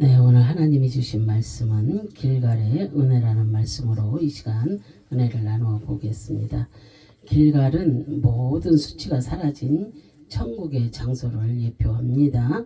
네, 오늘 하나님이 주신 말씀은 길갈의 은혜라는 말씀으로 이 시간 은혜를 나누어 보겠습니다. 길갈은 모든 수치가 사라진 천국의 장소를 예표합니다.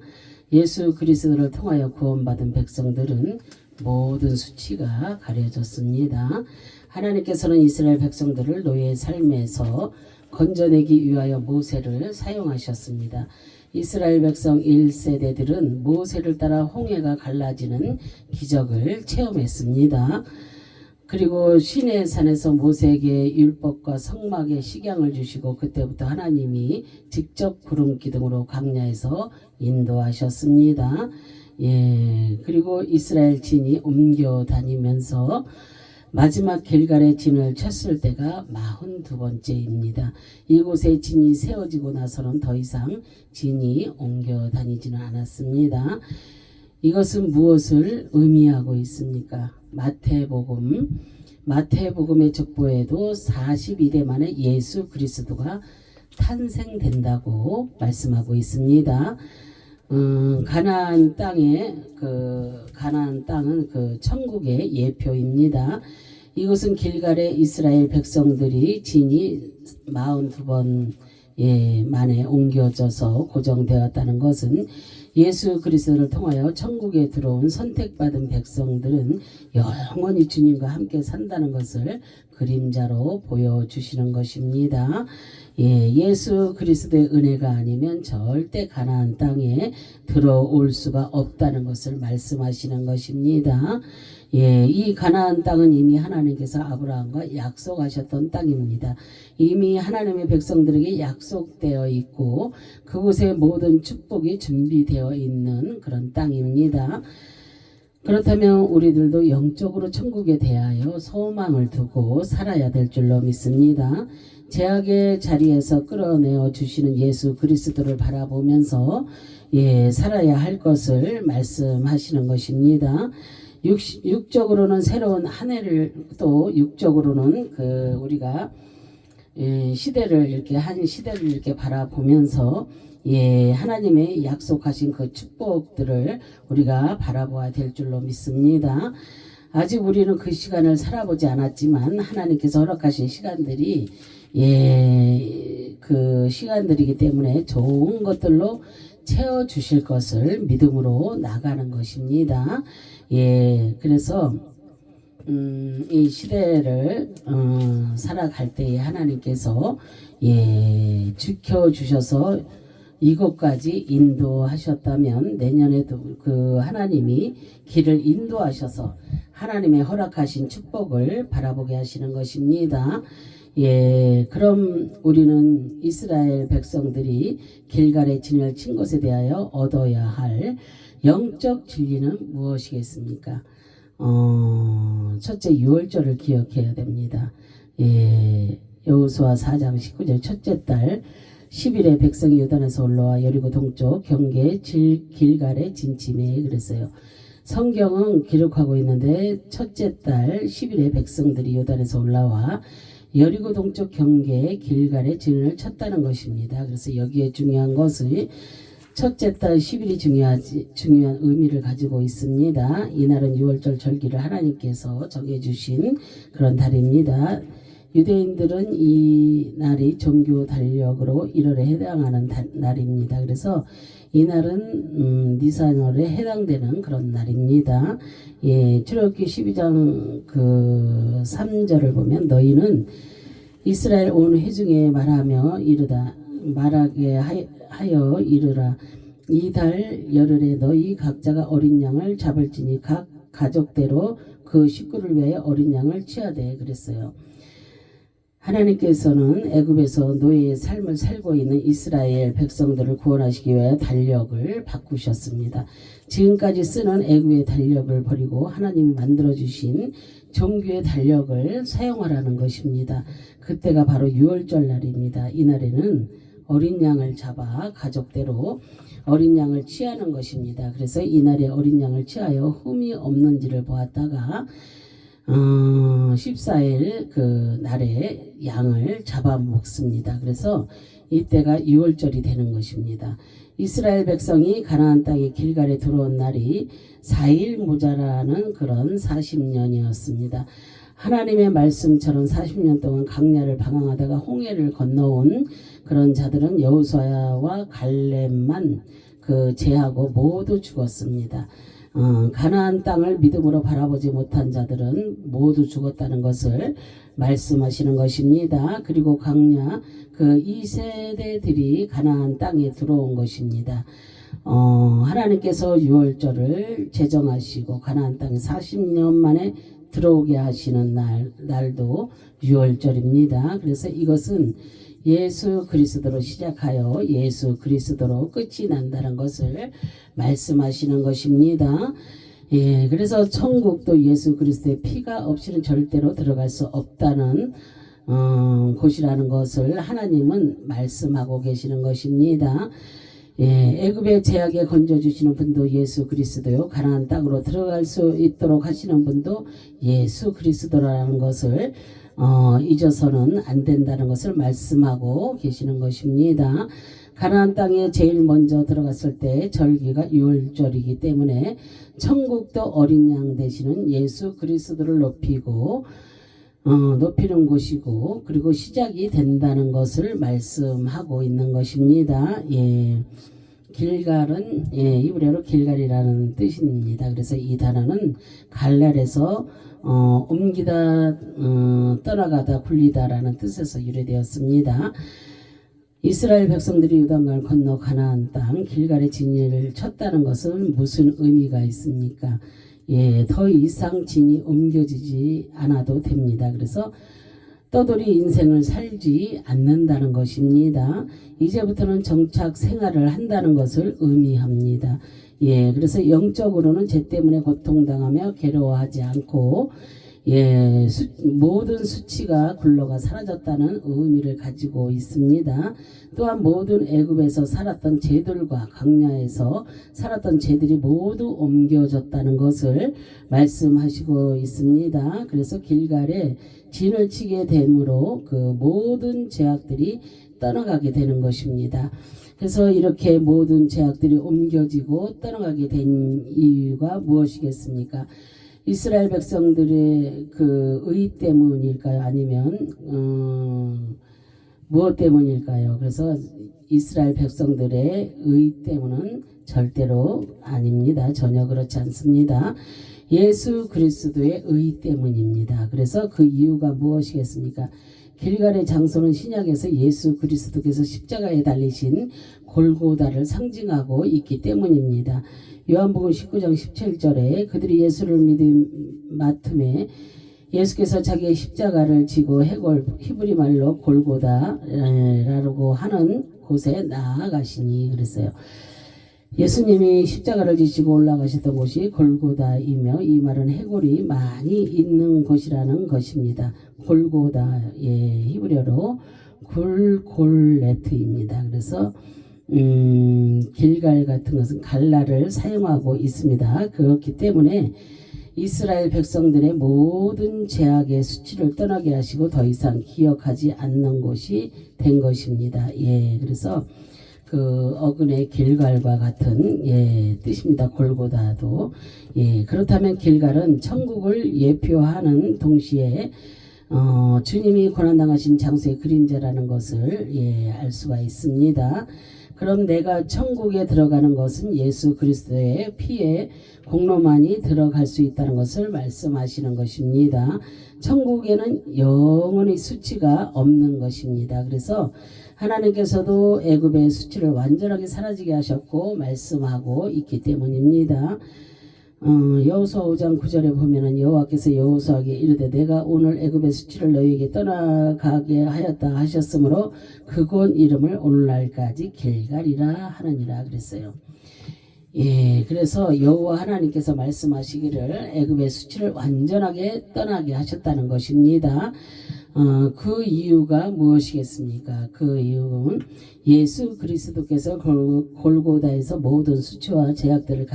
예수 그리스도를 통하여 구원받은 백성들은 모든 수치가 가려졌습니다. 하나님께서는 이스라엘 백성들을 노예의 삶에서 건져내기 위하여 모세를 사용하셨습니다. 이스라엘 백성 1세대들은 모세를 따라 홍해가 갈라지는 기적을 체험했습니다. 그리고 시내 산에서 모세에게 율법과 성막의 식양을 주시고 그때부터 하나님이 직접 구름 기둥으로 광야에서 인도하셨습니다. 그리고 이스라엘 진이 옮겨 다니면서 마지막 길갈의 진을 쳤을 때가 42번째입니다. 이곳에 진이 세워지고 나서는 더 이상 진이 옮겨 다니지는 않았습니다. 이것은 무엇을 의미하고 있습니까? 마태복음의 족보에도 42대 만에 예수 그리스도가 탄생된다고 말씀하고 있습니다. 가나안 땅은 그 천국의 예표입니다. 이것은 길갈의 이스라엘 백성들이 진이 42번 만에 옮겨져서 고정되었다는 것은 예수 그리스도를 통하여 천국에 들어온 선택받은 백성들은 영원히 주님과 함께 산다는 것을 그림자로 보여주시는 것입니다. 예수 그리스도의 은혜가 아니면 절대 가나안 땅에 들어올 수가 없다는 것을 말씀하시는 것입니다. 이 가나안 땅은 이미 하나님께서 아브라함과 약속하셨던 땅입니다. 이미 하나님의 백성들에게 약속되어 있고 그곳에 모든 축복이 준비되어 있는 그런 땅입니다. 그렇다면 우리들도 영적으로 천국에 대하여 소망을 두고 살아야 될 줄로 믿습니다. 죄악의 자리에서 끌어내어 주시는 예수 그리스도를 바라보면서 살아야 할 것을 말씀하시는 것입니다. 육적으로는 새로운 한 해를 또 육적으로는 우리가 시대를 이렇게 바라보면서 하나님의 약속하신 그 축복들을 우리가 바라보아야 될 줄로 믿습니다. 아직 우리는 그 시간을 살아보지 않았지만 하나님께서 허락하신 시간들이 그 시간들이기 때문에 좋은 것들로 채워주실 것을 믿음으로 나가는 것입니다. 그래서 이 시대를 살아갈 때에 하나님께서 지켜주셔서 이곳까지 인도하셨다면 내년에도 그 하나님이 길을 인도하셔서 하나님의 허락하신 축복을 바라보게 하시는 것입니다. 그럼 우리는 이스라엘 백성들이 길갈의 진을 친 것에 대하여 얻어야 할 영적 진리는 무엇이겠습니까? 첫째 유월절을 기억해야 됩니다. 여호수아 4장 19절 첫째 달 10일에 백성이 요단에서 올라와 여리고 동쪽 경계 길갈에 진침해 그랬어요. 성경은 기록하고 있는데 첫째 달 10일에 백성들이 요단에서 올라와 여리고 동쪽 경계 길갈에 진을 쳤다는 것입니다. 그래서 여기에 중요한 것은 첫째 달 10일이 중요한 의미를 가지고 있습니다. 이날은 유월절 절기를 하나님께서 정해주신 그런 달입니다. 유대인들은 이 날이 종교 달력으로 1월에 해당하는 날입니다. 그래서 이 날은 니산월에 해당되는 그런 날입니다. 출애굽기 12장 3절을 보면 너희는 이스라엘 온 회중에 말하게 하여 이르라. 이 달 열흘에 너희 각자가 어린 양을 잡을지니 각 가족대로 그 식구를 위하여 어린 양을 취하되 그랬어요. 하나님께서는 애굽에서 노예의 삶을 살고 있는 이스라엘 백성들을 구원하시기 위하여 달력을 바꾸셨습니다. 지금까지 쓰는 애굽의 달력을 버리고 하나님이 만들어주신 종교의 달력을 사용하라는 것입니다. 그때가 바로 유월절 날입니다. 이날에는 어린 양을 잡아 가족대로 어린 양을 취하는 것입니다. 그래서 이날에 어린 양을 취하여 흠이 없는지를 보았다가 14일 그 날에 양을 잡아먹습니다. 그래서 이때가 유월절이 되는 것입니다. 이스라엘 백성이 가나안 땅에 길갈에 들어온 날이 4일 모자라는 그런 40년이었습니다. 하나님의 말씀처럼 40년 동안 광야를 방황하다가 홍해를 건너온 그런 자들은 여호수아와 갈렙만 그 제하고 모두 죽었습니다. 가나안 땅을 믿음으로 바라보지 못한 자들은 모두 죽었다는 것을 말씀하시는 것입니다. 그리고 광야 그 2세대들이 가나안 땅에 들어온 것입니다. 하나님께서 유월절을 제정하시고 가나안 땅에 40년 만에 들어오게 하시는 날도 유월절입니다. 그래서 이것은 예수 그리스도로 시작하여 예수 그리스도로 끝이 난다는 것을 말씀하시는 것입니다. 예, 그래서 천국도 예수 그리스도의 피가 없이는 절대로 들어갈 수 없다는 곳이라는 것을 하나님은 말씀하고 계시는 것입니다. 예, 애굽의 제약에 건져주시는 분도 예수 그리스도요, 가나안 땅으로 들어갈 수 있도록 하시는 분도 예수 그리스도라는 것을 잊어서는 안 된다는 것을 말씀하고 계시는 것입니다. 가나안 땅에 제일 먼저 들어갔을 때 절기가 유월절이기 때문에 천국도 어린 양 되시는 예수 그리스도를 높이는 곳이고, 그리고 시작이 된다는 것을 말씀하고 있는 것입니다. 예. 길갈은 히브리어로 길갈이라는 뜻입니다. 그래서 이 단어는 갈랄에서 옮기다, 떠나가다, 굴리다라는 뜻에서 유래되었습니다. 이스라엘 백성들이 요단강을 건너 가나안 땅 길갈의 진위를 쳤다는 것은 무슨 의미가 있습니까? 예, 더 이상 진이 옮겨지지 않아도 됩니다. 그래서 떠돌이 인생을 살지 않는다는 것입니다. 이제부터는 정착 생활을 한다는 것을 의미합니다. 예, 그래서 영적으로는 죄 때문에 고통당하며 괴로워하지 않고, 예, 모든 수치가 굴러가 사라졌다는 의미를 가지고 있습니다. 또한 모든 애굽에서 살았던 죄들과 광야에서 살았던 죄들이 모두 옮겨졌다는 것을 말씀하시고 있습니다. 그래서 길갈에 진을 치게 됨으로 그 모든 죄악들이 떠나가게 되는 것입니다. 그래서 이렇게 모든 죄악들이 옮겨지고 떠나가게 된 이유가 무엇이겠습니까? 이스라엘 백성들의 그 의 때문일까요? 아니면 무엇 때문일까요? 그래서 이스라엘 백성들의 의 때문은 절대로 아닙니다. 전혀 그렇지 않습니다. 예수 그리스도의 의 때문입니다. 그래서 그 이유가 무엇이겠습니까? 길갈의 장소는 신약에서 예수 그리스도께서 십자가에 달리신 골고다를 상징하고 있기 때문입니다. 요한복음 19장 17절에 그들이 예수를 믿은 마틈에 예수께서 자기의 십자가를 지고 해골 히브리 말로 골고다라고 하는 곳에 나아가시니 그랬어요. 예수님이 십자가를 지시고 올라가셨던 곳이 골고다이며 이 말은 해골이 많이 있는 곳이라는 것입니다. 골고다, 예, 히브리어로 굴골레트입니다. 그래서 길갈 같은 것은 갈라를 사용하고 있습니다. 그렇기 때문에 이스라엘 백성들의 모든 죄악의 수치를 떠나게 하시고 더 이상 기억하지 않는 곳이 된 것입니다. 예, 그래서 그 어근의 길갈과 같은 뜻입니다. 골고다도. 예, 그렇다면 길갈은 천국을 예표하는 동시에 주님이 고난당하신 장소의 그림자라는 것을 알 수가 있습니다. 그럼 내가 천국에 들어가는 것은 예수 그리스도의 피에 공로만이 들어갈 수 있다는 것을 말씀하시는 것입니다. 천국에는 영원히 수치가 없는 것입니다. 그래서 하나님께서도 애굽의 수치를 완전하게 사라지게 하셨고 말씀하고 있기 때문입니다. 여호수아 5장 9절에 보면은 여호와께서 여호수아에게 이르되 내가 오늘 애굽의 수치를 너희에게 떠나가게 하였다 하셨으므로 그곳 이름을 오늘날까지 길갈이라 하느니라 그랬어요. 예, 그래서 여호와 하나님께서 말씀하시기를 애굽의 수치를 완전하게 떠나게 하셨다는 것입니다. 그 이유가 무엇이겠습니까? 그 이유는 예수 그리스도께서 골고다에서 모든 수치와 죄악들을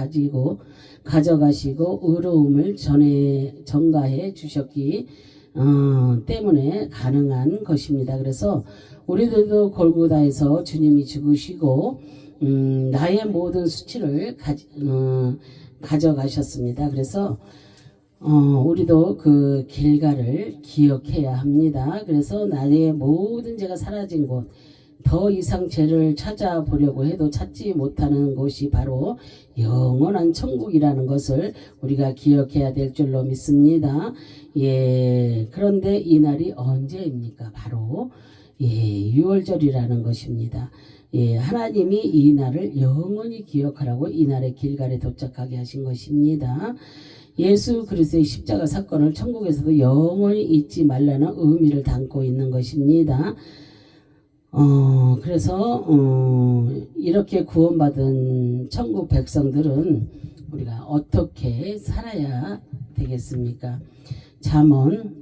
가져가시고 의로움을 전가해 주셨기 때문에 가능한 것입니다. 그래서 우리들도 골고다에서 주님이 죽으시고 나의 모든 수치를 가져가셨습니다. 그래서 우리도 그 길가를 기억해야 합니다. 그래서 나의 모든 죄가 사라진 곳, 더 이상 죄를 찾아보려고 해도 찾지 못하는 곳이 바로 영원한 천국이라는 것을 우리가 기억해야 될 줄로 믿습니다. 예, 그런데 이 날이 언제입니까? 바로 6월절이라는 것입니다. 예, 하나님이 이 날을 영원히 기억하라고 이 날의 길갈에 도착하게 하신 것입니다. 예수 그리스도의 십자가 사건을 천국에서도 영원히 잊지 말라는 의미를 담고 있는 것입니다. 그래서 이렇게 구원받은 천국 백성들은 우리가 어떻게 살아야 되겠습니까? 잠언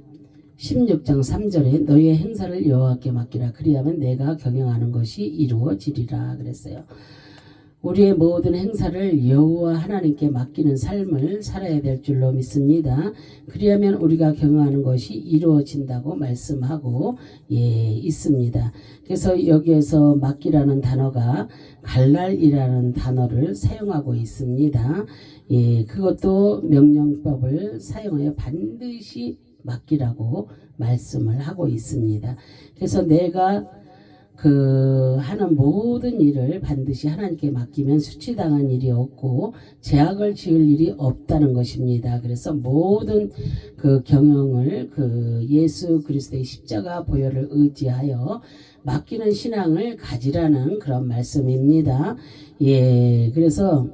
16장 3절에 너희의 행사를 여호와께 맡기라 그리하면 내가 경영하는 것이 이루어지리라 그랬어요. 우리의 모든 행사를 여호와 하나님께 맡기는 삶을 살아야 될 줄로 믿습니다. 그리하면 우리가 경영하는 것이 이루어진다고 말씀하고 있습니다. 그래서 여기에서 맡기라는 단어가 갈랄이라는 단어를 사용하고 있습니다. 그것도 명령법을 사용하여 반드시 맡기라고 말씀을 하고 있습니다. 그래서 내가 하는 모든 일을 반드시 하나님께 맡기면 수치당한 일이 없고 죄악을 지을 일이 없다는 것입니다. 그래서 모든 그 경영을 예수 그리스도의 십자가 보혈을 의지하여 맡기는 신앙을 가지라는 그런 말씀입니다. 그래서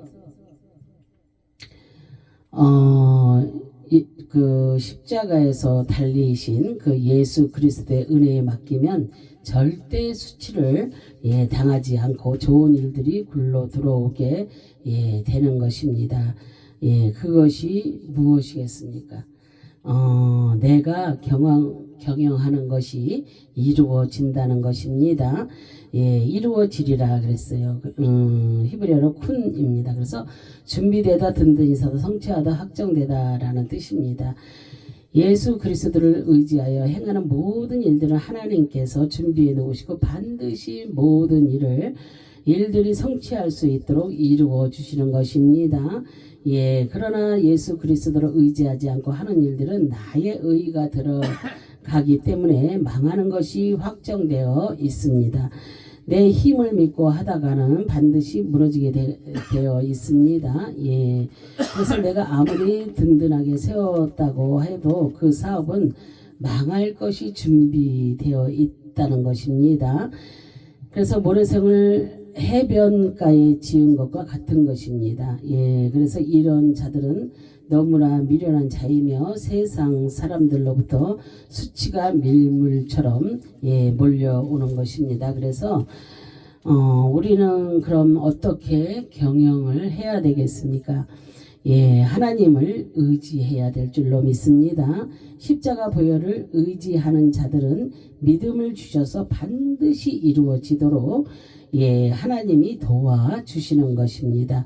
그 십자가에서 달리신 그 예수 그리스도의 은혜에 맡기면 절대 수치를 당하지 않고 좋은 일들이 굴러 들어오게 되는 것입니다. 그것이 무엇이겠습니까? 내가 경영하는 것이 이루어진다는 것입니다. 이루어지리라 그랬어요. 히브리어로 쿤입니다. 그래서 준비되다, 든든히 서다, 성취하다, 확정되다 라는 뜻입니다. 예수 그리스도를 의지하여 행하는 모든 일들은 하나님께서 준비해 놓으시고 반드시 모든 일들이 성취할 수 있도록 이루어 주시는 것입니다. 그러나 예수 그리스도를 의지하지 않고 하는 일들은 나의 의의가 들어가기 때문에 망하는 것이 확정되어 있습니다. 내 힘을 믿고 하다가는 반드시 무너지게 되어 있습니다. 그래서 내가 아무리 든든하게 세웠다고 해도 그 사업은 망할 것이 준비되어 있다는 것입니다. 그래서 모래성을 해변가에 지은 것과 같은 것입니다. 그래서 이런 자들은 너무나 미련한 자이며 세상 사람들로부터 수치가 밀물처럼 몰려오는 것입니다. 그래서 우리는 그럼 어떻게 경영을 해야 되겠습니까? 하나님을 의지해야 될 줄로 믿습니다. 십자가 보혈을 의지하는 자들은 믿음을 주셔서 반드시 이루어지도록 하나님이 도와주시는 것입니다.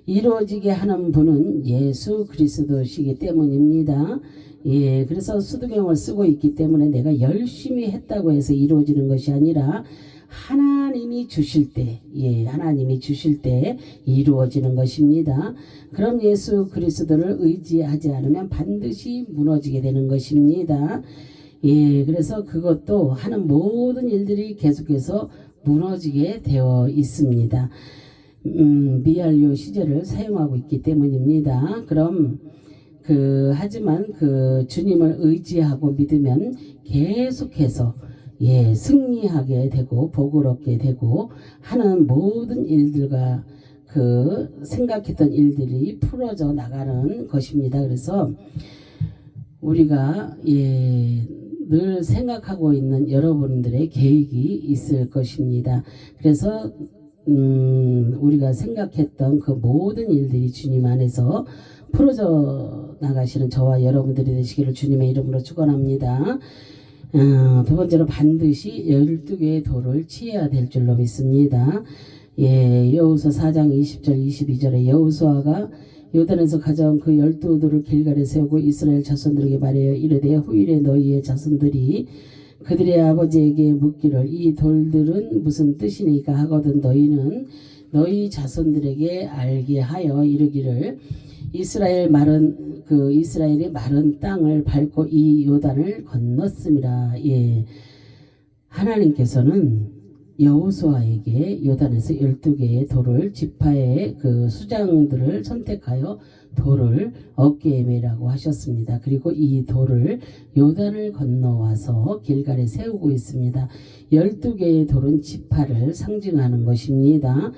이루어지게 하는 분은 예수 그리스도시기 때문입니다. 그래서 수두경을 쓰고 있기 때문에 내가 열심히 했다고 해서 이루어지는 것이 아니라 하나님이 주실 때, 하나님이 주실 때 이루어지는 것입니다. 그럼 예수 그리스도를 의지하지 않으면 반드시 무너지게 되는 것입니다. 그래서 그것도 하는 모든 일들이 계속해서 무너지게 되어 있습니다. 미완료 시제를 사용하고 있기 때문입니다. 그럼 하지만 주님을 의지하고 믿으면 계속해서 승리하게 되고 복을 얻게 되고 하는 모든 일들과 생각했던 일들이 풀어져 나가는 것입니다. 그래서 우리가 늘 생각하고 있는 여러분들의 계획이 있을 것입니다. 그래서 우리가 생각했던 그 모든 일들이 주님 안에서 풀어져 나가시는 저와 여러분들이 되시기를 주님의 이름으로 축원합니다. 두 번째로 반드시 12개의 돌을 취해야 될 줄로 믿습니다. 여호수아 4장 20절 22절에 여호수아가 요단에서 가져온 그 12돌을 길갈에 세우고 이스라엘 자손들에게 말하여 이르되 후일에 너희의 자손들이 그들의 아버지에게 묻기를 이 돌들은 무슨 뜻이니까 하거든 너희는 너희 자손들에게 알게 하여 이르기를 이스라엘이 마른 땅을 밟고 이 요단을 건넜음이라. 예. 하나님께서는 여호수아에게 요단에서 12개의 돌을 지파의 그 수장들을 선택하여 돌을 어깨에 매라고 하셨습니다. 그리고 이 돌을 요단을 건너와서 길갈에 세우고 있습니다. 12개의 돌은 지파를 상징하는 것입니다.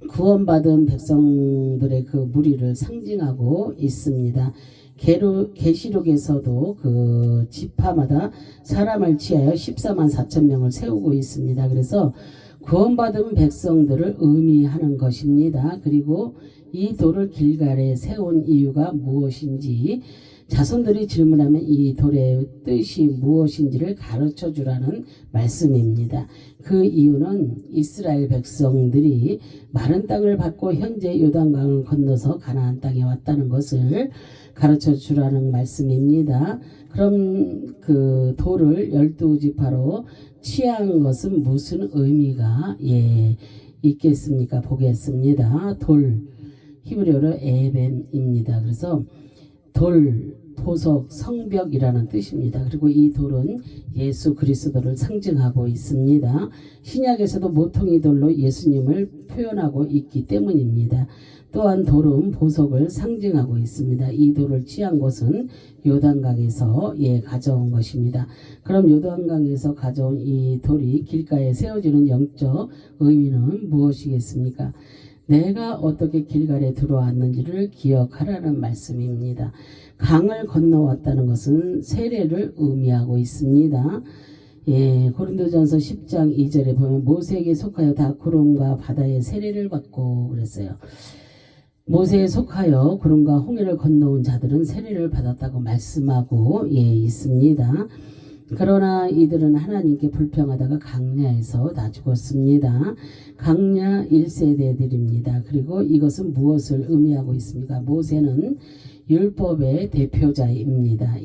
구원받은 백성들의 그 무리를 상징하고 있습니다. 계시록에서도 그 지파마다 사람을 취하여 14만 4천 명을 세우고 있습니다. 그래서 구원받은 백성들을 의미하는 것입니다. 그리고 이 돌을 길갈에 세운 이유가 무엇인지 자손들이 질문하면 이 돌의 뜻이 무엇인지를 가르쳐 주라는 말씀입니다. 그 이유는 이스라엘 백성들이 마른 땅을 밟고 현재 요단강을 건너서 가나안 땅에 왔다는 것을 가르쳐 주라는 말씀입니다. 그럼 그 돌을 12지파로 취한 것은 무슨 의미가 있겠습니까? 보겠습니다. 돌, 히브리어로 에벤입니다. 그래서 돌, 보석, 성벽이라는 뜻입니다. 그리고 이 돌은 예수 그리스도를 상징하고 있습니다. 신약에서도 모퉁이 돌로 예수님을 표현하고 있기 때문입니다. 또한 돌은 보석을 상징하고 있습니다. 이 돌을 취한 곳은 요단강에서 가져온 것입니다. 그럼 요단강에서 가져온 이 돌이 길가에 세워지는 영적 의미는 무엇이겠습니까? 내가 어떻게 길갈에 들어왔는지를 기억하라는 말씀입니다. 강을 건너왔다는 것은 세례를 의미하고 있습니다. 고린도전서 10장 2절에 보면 모세에게 속하여 다 구름과 바다의 세례를 받고 그랬어요. 모세에 속하여 구름과 홍해를 건너온 자들은 세례를 받았다고 말씀하고 있습니다. 그러나 이들은 하나님께 불평하다가 강야에서 다 죽었습니다. 강야 1세대들입니다. 그리고 이것은 무엇을 의미하고 있습니까? 모세는 율법의 대표자입니다.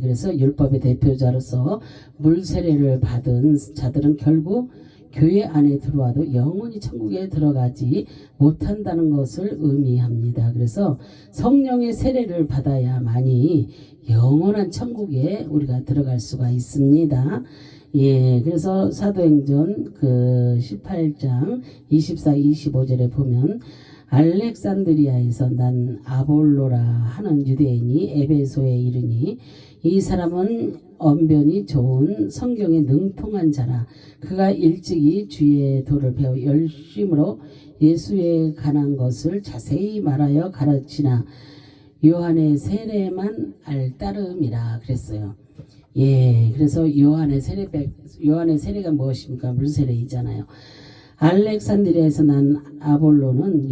그래서 율법의 대표자로서 물 세례를 받은 자들은 결국 교회 안에 들어와도 영원히 천국에 들어가지 못한다는 것을 의미합니다. 그래서 성령의 세례를 받아야만이 영원한 천국에 우리가 들어갈 수가 있습니다. 그래서 사도행전 그 18장 24, 25절에 보면 알렉산드리아에서 난 아볼로라 하는 유대인이 에베소에 이르니 이 사람은 언변이 좋은 성경에 능통한 자라. 그가 일찍이 주의 도를 배워 열심으로 예수에 관한 것을 자세히 말하여 가르치나 요한의 세례만 알따름이라 그랬어요. 그래서 요한의 세례가 무엇입니까? 물세례이잖아요. 알렉산드리아에서 난 아볼로는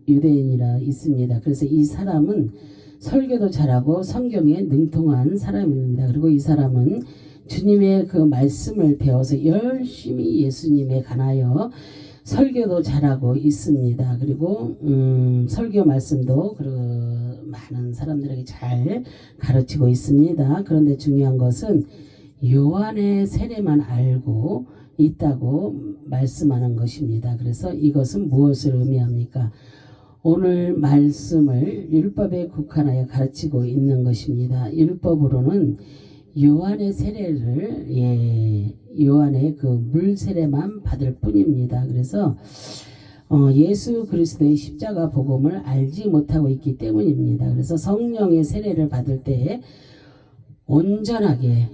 유대인이라 있습니다. 그래서 이 사람은 설교도 잘하고 성경에 능통한 사람입니다. 그리고 이 사람은 주님의 그 말씀을 배워서 열심히 예수님에 관하여 설교도 잘하고 있습니다. 그리고 설교 말씀도 많은 사람들에게 잘 가르치고 있습니다. 그런데 중요한 것은 요한의 세례만 알고 있다고 말씀하는 것입니다. 그래서 이것은 무엇을 의미합니까? 오늘 말씀을 율법에 국한하여 가르치고 있는 것입니다. 율법으로는 요한의 세례를 요한의 그 물 세례만 받을 뿐입니다. 그래서 예수 그리스도의 십자가 복음을 알지 못하고 있기 때문입니다. 그래서 성령의 세례를 받을 때 온전하게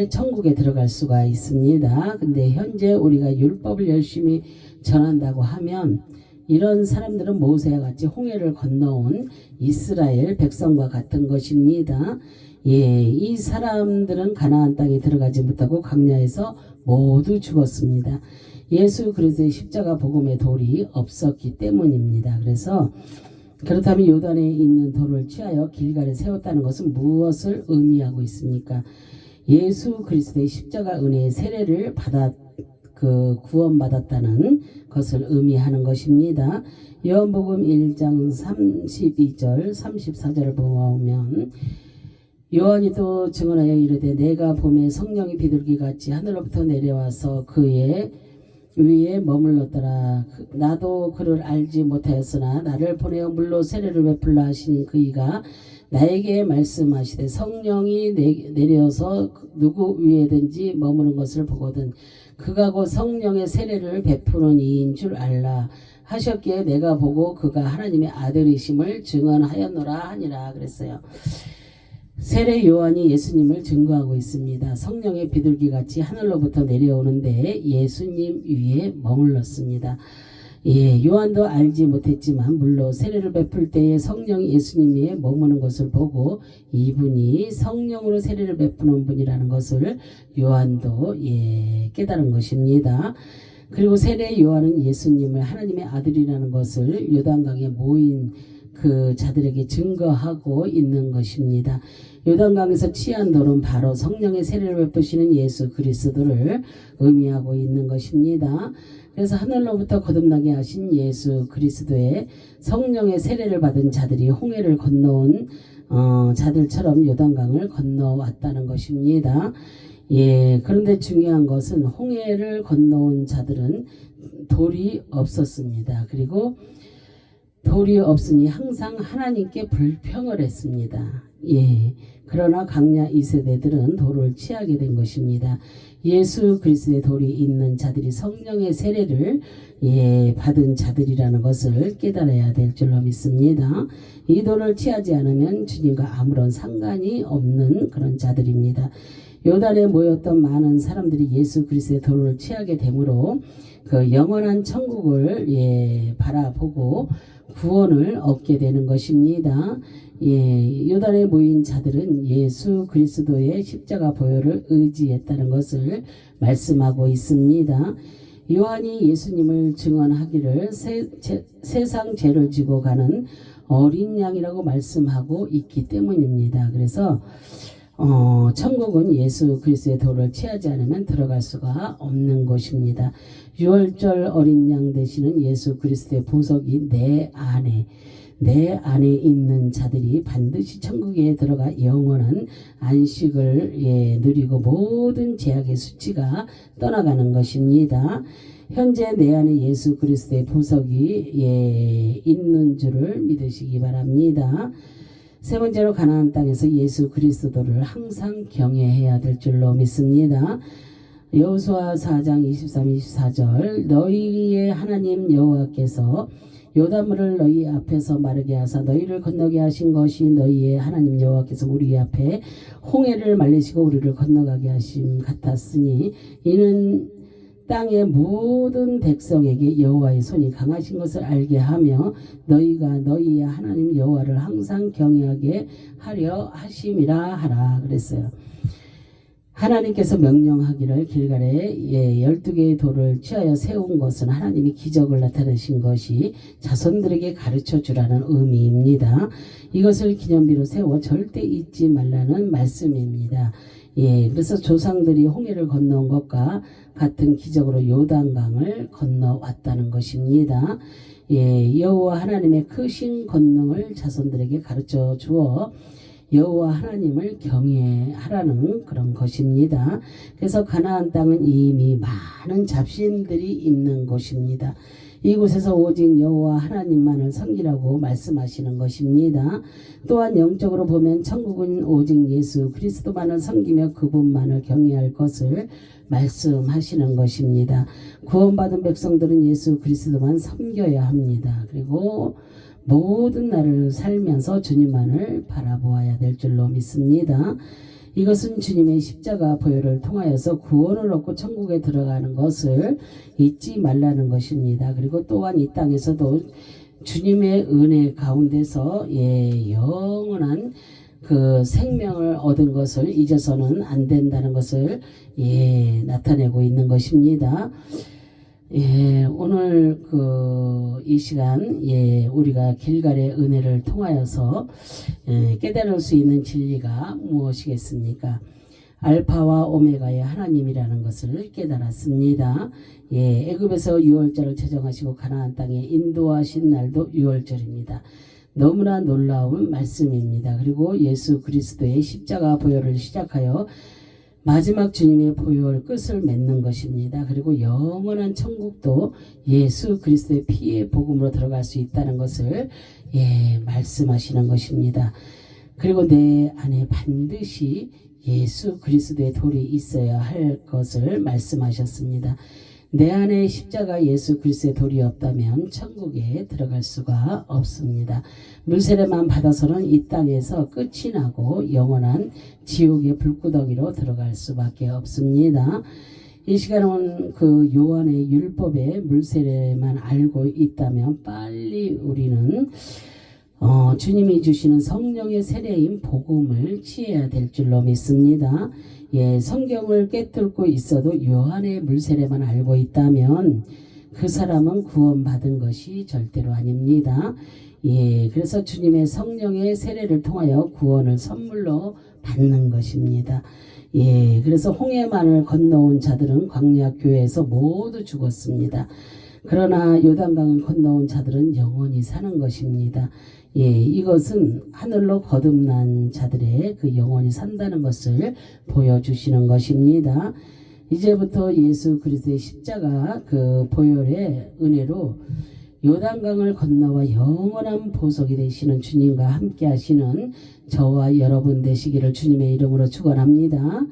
천국에 들어갈 수가 있습니다. 근데 현재 우리가 율법을 열심히 전한다고 하면 이런 사람들은 모세와 같이 홍해를 건너온 이스라엘 백성과 같은 것입니다. 이 사람들은 가나안 땅에 들어가지 못하고 광야에서 모두 죽었습니다. 예수 그리스도의 십자가 복음의 돌이 없었기 때문입니다. 그래서 그렇다면 요단에 있는 돌을 취하여 길갈에 세웠다는 것은 무엇을 의미하고 있습니까? 예수 그리스도의 십자가 은혜의 세례를 구원받았다는 것을 의미하는 것입니다. 요한복음 1장 32절 34절을 보면 요한이 또 증언하여 이르되 내가 봄에 성령이 비둘기같이 하늘로부터 내려와서 그의 위에 머물렀더라. 나도 그를 알지 못하였으나 나를 보내어 물로 세례를 베풀라 하신 그이가 나에게 말씀하시되 성령이 내려서 누구 위에든지 머무는 것을 보거든 그가 곧 성령의 세례를 베푸는 이인 줄 알라 하셨기에 내가 보고 그가 하나님의 아들이심을 증언하였노라 하니라 그랬어요. 세례 요한이 예수님을 증거하고 있습니다. 성령의 비둘기같이 하늘로부터 내려오는데 예수님 위에 머물렀습니다. 요한도 알지 못했지만 물로 세례를 베풀 때에 성령이 예수님 위에 머무는 것을 보고 이분이 성령으로 세례를 베푸는 분이라는 것을 요한도 깨달은 것입니다. 그리고 세례 요한은 예수님을 하나님의 아들이라는 것을 요단강에 모인 그 자들에게 증거하고 있는 것입니다. 요단강에서 취한 돌은 바로 성령의 세례를 베푸시는 예수 그리스도를 의미하고 있는 것입니다. 그래서 하늘로부터 거듭나게 하신 예수 그리스도의 성령의 세례를 받은 자들이 홍해를 건너온 자들처럼 요단강을 건너왔다는 것입니다. 그런데 중요한 것은 홍해를 건너온 자들은 돌이 없었습니다. 그리고 돌이 없으니 항상 하나님께 불평을 했습니다. 그러나 강야 2세대들은 돌을 취하게 된 것입니다. 예수 그리스도의 돌이 있는 자들이 성령의 세례를 받은 자들이라는 것을 깨달아야 될 줄로 믿습니다. 이 돌을 취하지 않으면 주님과 아무런 상관이 없는 그런 자들입니다. 요단에 모였던 많은 사람들이 예수 그리스도의 돌을 취하게 되므로 그 영원한 천국을 바라보고 구원을 얻게 되는 것입니다. 요단에 모인 자들은 예수 그리스도의 십자가 보혈을 의지했다는 것을 말씀하고 있습니다. 요한이 예수님을 증언하기를 세상 죄를 지고 가는 어린 양이라고 말씀하고 있기 때문입니다. 그래서 천국은 예수 그리스도의 도를 취하지 않으면 들어갈 수가 없는 곳입니다. 6월절 어린 양 되시는 예수 그리스도의 보석이 내 안에 있는 자들이 반드시 천국에 들어가 영원한 안식을 누리고 모든 죄악의 수치가 떠나가는 것입니다. 현재 내 안에 예수 그리스도의 보석이 있는 줄을 믿으시기 바랍니다. 세 번째로 가나안 땅에서 예수 그리스도를 항상 경외해야 될 줄로 믿습니다. 여호수아 4장 23, 24절 너희의 하나님 여호와께서 요단물을 너희 앞에서 마르게 하사 너희를 건너게 하신 것이 너희의 하나님 여호와께서 우리 앞에 홍해를 말리시고 우리를 건너가게 하심 같았으니 이는 땅의 모든 백성에게 여호와의 손이 강하신 것을 알게 하며 너희가 너희의 하나님 여호와를 항상 경외하게 하려 하심이라 하라 그랬어요. 하나님께서 명령하기를 길갈에 12개의 돌을 취하여 세운 것은 하나님이 기적을 나타내신 것이 자손들에게 가르쳐 주라는 의미입니다. 이것을 기념비로 세워 절대 잊지 말라는 말씀입니다. 그래서 조상들이 홍해를 건너온 것과 같은 기적으로 요단강을 건너왔다는 것입니다. 여호와 하나님의 크신 권능을 자손들에게 가르쳐 주어 여호와 하나님을 경외하라는 그런 것입니다. 그래서 가나안 땅은 이미 많은 잡신들이 있는 곳입니다. 이곳에서 오직 여호와 하나님만을 섬기라고 말씀하시는 것입니다. 또한 영적으로 보면 천국은 오직 예수 그리스도만을 섬기며 그분만을 경외할 것을 말씀하시는 것입니다. 구원받은 백성들은 예수 그리스도만 섬겨야 합니다. 그리고 모든 날을 살면서 주님만을 바라보아야 될 줄로 믿습니다. 이것은 주님의 십자가 보혈을 통하여서 구원을 얻고 천국에 들어가는 것을 잊지 말라는 것입니다. 그리고 또한 이 땅에서도 주님의 은혜 가운데서 영원한 그 생명을 얻은 것을 잊어서는 안 된다는 것을 나타내고 있는 것입니다. 오늘 이 시간 우리가 길갈의 은혜를 통하여서 깨달을 수 있는 진리가 무엇이겠습니까? 알파와 오메가의 하나님이라는 것을 깨달았습니다. 애굽에서 유월절을 제정하시고 가나안 땅에 인도하신 날도 유월절입니다. 너무나 놀라운 말씀입니다. 그리고 예수 그리스도의 십자가 보혈을 시작하여 마지막 주님의 보혈 끝을 맺는 것입니다. 그리고 영원한 천국도 예수 그리스도의 피의 복음으로 들어갈 수 있다는 것을 말씀하시는 것입니다. 그리고 내 안에 반드시 예수 그리스도의 돌이 있어야 할 것을 말씀하셨습니다. 내 안에 십자가 예수 그리스도의 돌이 없다면 천국에 들어갈 수가 없습니다. 물세례만 받아서는 이 땅에서 끝이 나고 영원한 지옥의 불구덩이로 들어갈 수밖에 없습니다. 이 시간은 그 요한의 율법의 물세례만 알고 있다면 빨리 우리는 주님이 주시는 성령의 세례인 복음을 취해야 될 줄로 믿습니다. 성경을 깨뚫고 있어도 요한의 물세례만 알고 있다면 그 사람은 구원받은 것이 절대로 아닙니다. 그래서 주님의 성령의 세례를 통하여 구원을 선물로 받는 것입니다. 그래서 홍해만을 건너온 자들은 광야 교회에서 모두 죽었습니다. 그러나 요단강을 건너온 자들은 영원히 사는 것입니다. 이것은 하늘로 거듭난 자들의 그 영원히 산다는 것을 보여주시는 것입니다. 이제부터 예수 그리스도의 십자가 그 보혈의 은혜로 요단강을 건너와 영원한 보석이 되시는 주님과 함께 하시는 저와 여러분 되시기를 주님의 이름으로 축원합니다.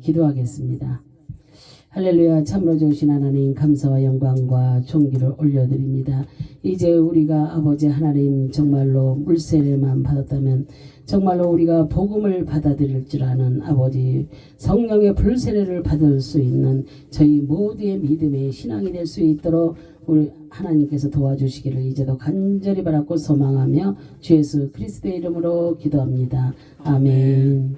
기도하겠습니다. 할렐루야. 참으로 좋으신 하나님, 감사와 영광과 존귀를 올려드립니다. 이제 우리가 아버지 하나님 정말로 물세례만 받았다면 정말로 우리가 복음을 받아들일 줄 아는 아버지 성령의 불세례를 받을 수 있는 저희 모두의 믿음의 신앙이 될 수 있도록 우리 하나님께서 도와주시기를 이제도 간절히 바라고 소망하며 주 예수 그리스도의 이름으로 기도합니다. 아멘.